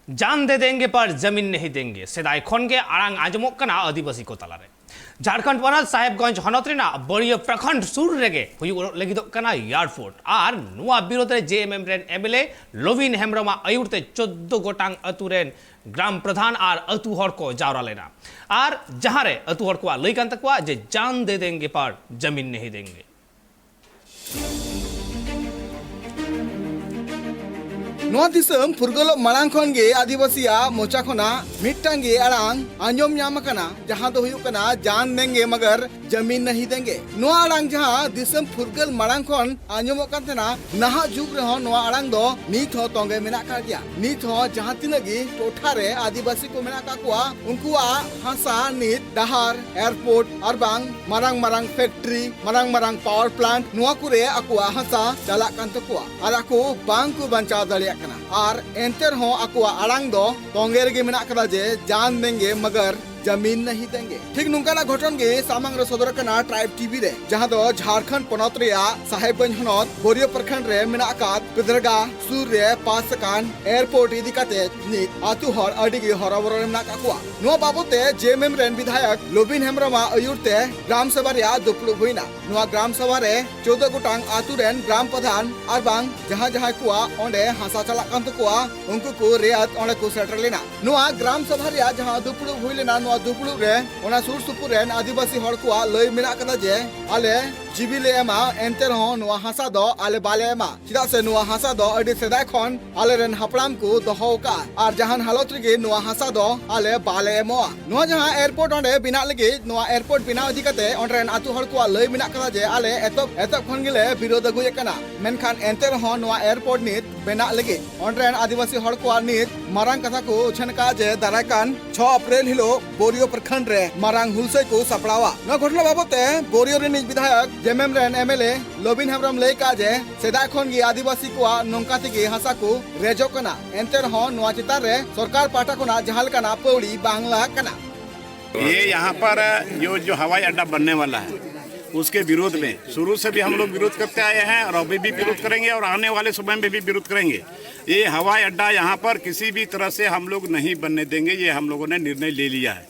जान दे देंगे पर जमीन नहीं देंगे सेदाय खन के आड़ांग आजमोग कना आदिवासी को तलारे झारखंड पनत साहेबगंज हनत रेना बड़िया प्रखंड सुर रेगे हुयुग लगिदोग कना एयरपोर्ट और नुआ विरोध रे जेएमएम रेन एमएलए लोविन हेम्ब्रमा आयुरते 14 गोटांग अतु रेन ग्राम प्रधान और अतु हर को जावरा लेना और जहां रे अतु हर को लई कान तकवा जे जान दे देंगे पर जमीन नहीं देंगे। नोआ दिसम फुरगल मांग खन गे आदिवासिया मोचा खना मिट्टांग गे अड़ांग आंजोम न्याम कना जहां दो हुयुग कना जान देंगे मगर जमीन नहीं देंगे। नोआ अड़ांग जहां दिसम फुरगल मांग खन आंजोम कन तेना नहा जुग रह नोआ अड़ांग दो नीत हो तोंगे मेना का गया नीत हो जहां तिनगी टोठा रे आदिवासी को मेना का कुआ उनकुआ हासा नीत डहार एयरपोर्ट और बांग Marang factory Marang power plant नोआ कुरे अकुआ हासा चला कान तकुआ और अकु बांग को बंचा दलिया और एंटर हो अकुआ अड़ांग दो तोंगे रे मेना कदा जे जान देंगे मगर जमीन नहीं देंगे। ठीक नुकाना घटन गे सामंग रे सदर कना ट्राइब टीवी रे जहां दो झारखंड पनत रे साहेबगंज हनत बोरियो प्रखंड रे मेना का पिदरगा सुर रे पासकान एयरपोर्ट इदी काते नित आतु हर अडिगे हरबर रे मेना काकुआ नो बाबते जेएमएम रेन विधायक लोबिन हेम्ब्रमा अयुरते ग्राम सभा रे दुपलु होइना नो ग्राम सभा रे 14 गोटांग आतु रेन ग्राम प्रधान और बांग जहां कुआ ओंडे हासा चला कान तकुआ उनको को रेत ओंडे को सेटर लेना नो ग्राम सभा रे जहां दुपलु होइलेना दुपलुग रे ओना सुर सुपुर रेन आदिवासी हड़ को लय मेना कदा जे आले जीविले एमा एंटर हो नुआ हासा दो आले बाले एमा चिदा से नुआ हासा दो अडी सेदाय खन आले रेन हपड़ाम को दोहो का और जहान हालत रे नुआ हासा दो आले बाले एमो नुआ जहां एयरपोर्ट ओंडे बिना लगे नुआ एयरपोर्ट बिना अधि कते ओंडे रेन आतु हड़ को लय मेना कदा जे आले एतब खन गिले विरोध अगुय कना मेनखान एंटर हो नुआ एयरपोर्ट नित बेना लगे ओंडे रेन आदिवासी हड़ को नित मारंग कथा को छनका जे दाराकान 6 अप्रैल हिलो बोरियो प्रखंड रे मारंग हुलसे को सपड़ावा न घटना बाबते बोरियो रे विधायक जेएमएम रेन एमएलए लोबिन हेम्ब्रम लय का जे सेदा खन गे आदिवासी को नोंका तेगे हासा को रेजो कना एंटर हो नोआ चितार रे सरकार पाटा कोना जहाल कना पौड़ी बांग्ला कना। ये यहाँ पर जो हवाई अड्डा बनने वाला है उसके विरोध में शुरू से भी हम लोग विरोध करते आए हैं और अभी भी विरोध करेंगे और आने वाले समय में भी विरोध करेंगे। ये हवाई अड्डा यहाँ पर किसी भी तरह से हम लोग नहीं बनने देंगे। ये हम लोगों ने निर्णय ले लिया है,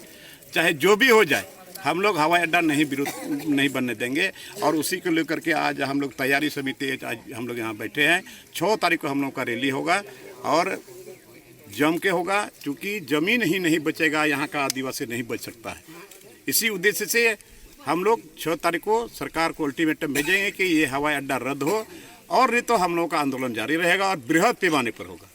चाहे जो भी हो जाए हम लोग हवाई अड्डा नहीं बनने देंगे। और उसी को लेकर के आज हम लोग तैयारी समिति आज हम लोग यहाँ बैठे हैं। 6 तारीख को हम लोग का रैली होगा और जम के होगा, क्योंकि ज़मीन ही नहीं बचेगा, यहाँ का आदिवासी नहीं बच सकता है। इसी उद्देश्य से हम लोग 6 तारीख को सरकार को अल्टीमेटम भेजेंगे कि ये हवाई अड्डा रद्द हो और नहीं तो हम लोग का आंदोलन जारी रहेगा और बृहद पैमाने पर होगा।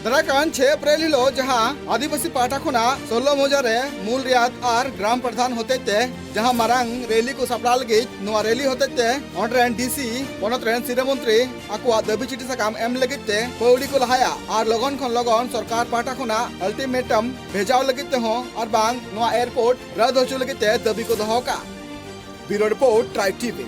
दराकान 6 अप्रैल हिलो जहां आदिवासी पाटा खुना 16 मोजारे मूल रियाद और ग्राम प्रधान होते थे जहां मारंग रैली को सपड़ा लगे नुआ रैली होते थे ऑनरेन डीसी पनत रेन सिरा मंत्री अकुआ दबी चिठी सकाम एम लगे थे पौड़ी को लहाया और लगन खन लगन सरकार पाटा खुना अल्टीमेटम भेजाव लगे थे हो और बांग नुआ एयरपोर्ट रद्द हो चुके थे दबी को दहो का। Bureau report tribe TV.